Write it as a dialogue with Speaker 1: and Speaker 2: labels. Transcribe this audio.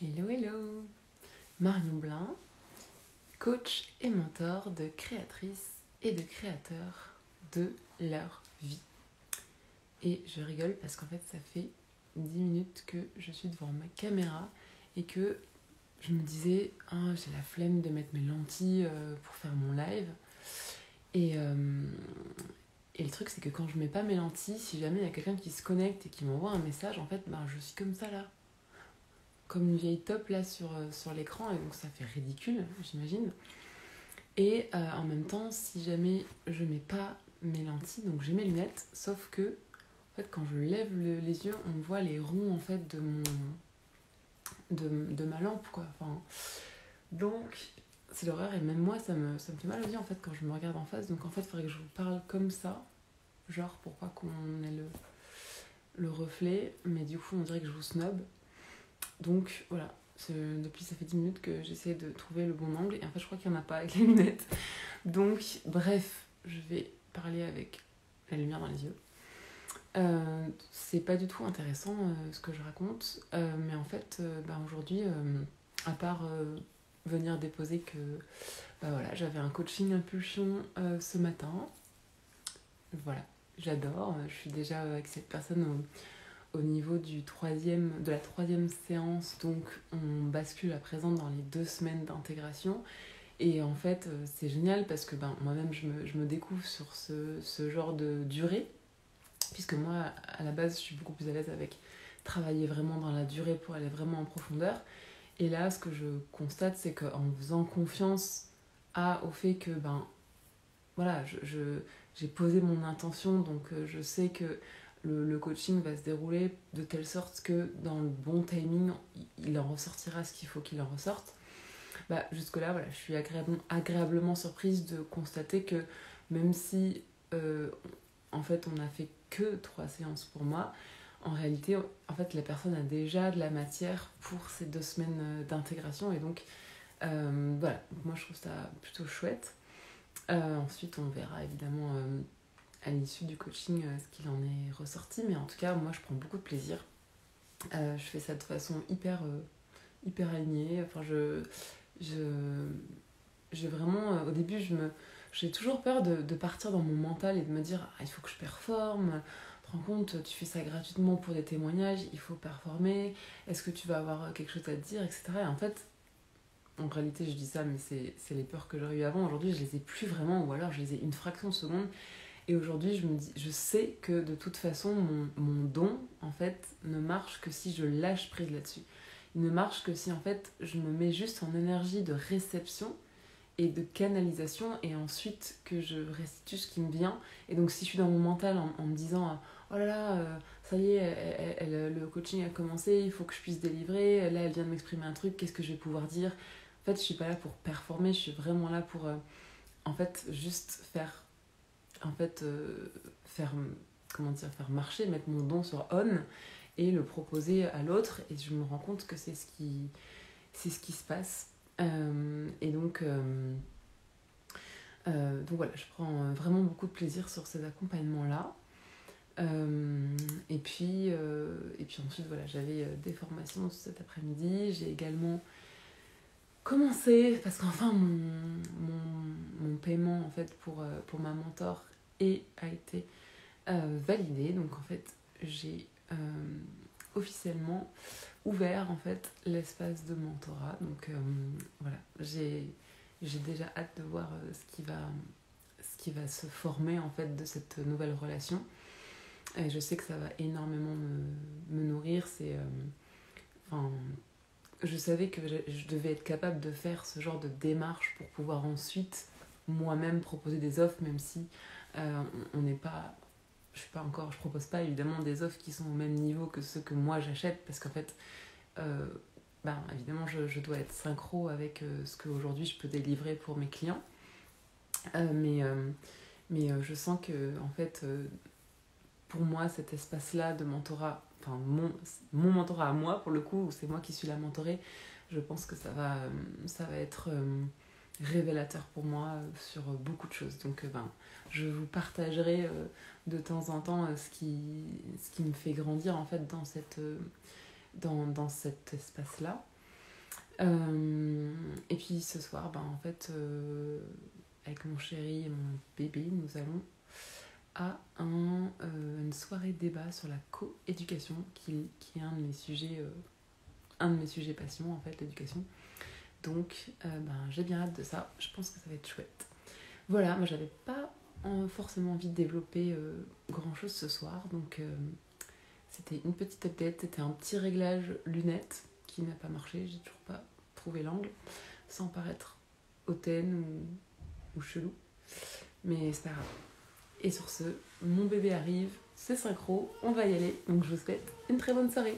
Speaker 1: Hello, hello. Marion Blin, coach et mentor de créatrices et de créateurs de leur vie. Et je rigole parce qu'en fait, ça fait 10 minutes que je suis devant ma caméra et que je me disais, j'ai la flemme de mettre mes lentilles pour faire mon live. Et le truc, c'est que quand je mets pas mes lentilles, si jamais il y a quelqu'un qui se connecte et qui m'envoie un message, en fait, je suis comme ça là. Comme une vieille top là sur l'écran, et donc ça fait ridicule, j'imagine. Et en même temps, si jamais je mets pas mes lentilles, donc j'ai mes lunettes, sauf que en fait, quand je lève les yeux, on voit les ronds en fait de ma lampe, quoi. Enfin, donc c'est l'horreur, et même moi ça me fait mal aux yeux en fait quand je me regarde en face. Donc en fait, il faudrait que je vous parle comme ça, genre pour pas qu'on ait le reflet, mais du coup on dirait que je vous snob. Donc voilà, depuis ça fait 10 minutes que j'essaie de trouver le bon angle, et en fait je crois qu'il n'y en a pas avec les lunettes. Donc bref, je vais parler avec la lumière dans les yeux. C'est pas du tout intéressant ce que je raconte, mais en fait aujourd'hui, à part venir déposer que voilà, j'avais un coaching impulsion ce matin. Voilà, j'adore, je suis déjà avec cette personne au niveau de la troisième séance, donc on bascule à présent dans les 2 semaines d'intégration. Et en fait, c'est génial parce que moi-même, je me découvre sur ce genre de durée, puisque moi, à la base, je suis beaucoup plus à l'aise avec travailler vraiment dans la durée pour aller vraiment en profondeur. Et là, ce que je constate, c'est qu'en faisant confiance au fait que, voilà, j'ai posé mon intention, donc je sais que le coaching va se dérouler de telle sorte que dans le bon timing, il en ressortira ce qu'il faut qu'il en ressorte. Jusque-là, voilà, je suis agréablement surprise de constater que même si en fait on n'a fait que 3 séances pour moi, en réalité, en fait, la personne a déjà de la matière pour ces 2 semaines d'intégration. Et donc, voilà, moi je trouve ça plutôt chouette. Ensuite, on verra évidemment à l'issue du coaching ce qu'il en est ressorti. Mais en tout cas, moi je prends beaucoup de plaisir. Je fais ça de façon hyper alignée. Enfin, j'ai vraiment, au début, j'ai toujours peur de partir dans mon mental et de me dire il faut que je performe. Tu te rends compte, tu fais ça gratuitement pour des témoignages, il faut performer. Est-ce que tu vas avoir quelque chose à te dire, etc. Et en fait, en réalité, je dis ça, mais c'est les peurs que j'aurais eues avant. Aujourd'hui, je les ai plus vraiment, ou alors je les ai une fraction de seconde. Et aujourd'hui, je sais que de toute façon, mon don, en fait, ne marche que si je lâche prise là-dessus. Il ne marche que si, en fait, je me mets juste en énergie de réception et de canalisation, et ensuite que je restitue ce qui me vient. Et donc si je suis dans mon mental en me disant oh là là, ça y est, le coaching a commencé, il faut que je puisse délivrer, là elle vient de m'exprimer un truc, qu'est-ce que je vais pouvoir dire. En fait, je suis pas là pour performer, je suis vraiment là pour en fait juste faire faire faire marcher, mettre mon don sur on et le proposer à l'autre. Et je me rends compte que c'est ce qui se passe. Et donc voilà, je prends vraiment beaucoup de plaisir sur ces accompagnements-là. Et puis ensuite, voilà, j'avais des formations cet après-midi. J'ai également commencé, parce qu'enfin mon paiement en fait pour ma mentor a été validé. Donc en fait, j'ai officiellement ouvert en fait l'espace de mentorat. Donc voilà, j'ai déjà hâte de voir ce qui va se former en fait de cette nouvelle relation. Et je sais que ça va énormément me nourrir. Je savais que je devais être capable de faire ce genre de démarche pour pouvoir ensuite moi-même proposer des offres, même si on n'est pas je propose pas évidemment des offres qui sont au même niveau que ceux que moi j'achète, parce qu'en fait évidemment je dois être synchro avec ce qu'aujourd'hui je peux délivrer pour mes clients, mais je sens que en fait pour moi cet espace là de mentorat, enfin mon mentorat à moi pour le coup, où c'est moi qui suis la mentorée, je pense que ça va être révélateur pour moi sur beaucoup de choses. Donc je vous partagerai de temps en temps ce qui me fait grandir en fait dans cet espace là. Et puis ce soir, en fait, avec mon chéri et mon bébé, nous allons à une soirée débat sur la coéducation, qui est un de mes sujets passion, en fait, l'éducation. Donc, j'ai bien hâte de ça. Je pense que ça va être chouette. Voilà, moi, j'avais pas forcément envie de développer grand chose ce soir, donc c'était une petite update, c'était un petit réglage lunettes qui n'a pas marché, j'ai toujours pas trouvé l'angle, sans paraître hautaine ou chelou, mais c'est pas grave. Et sur ce, mon bébé arrive, c'est synchro, on va y aller, donc je vous souhaite une très bonne soirée.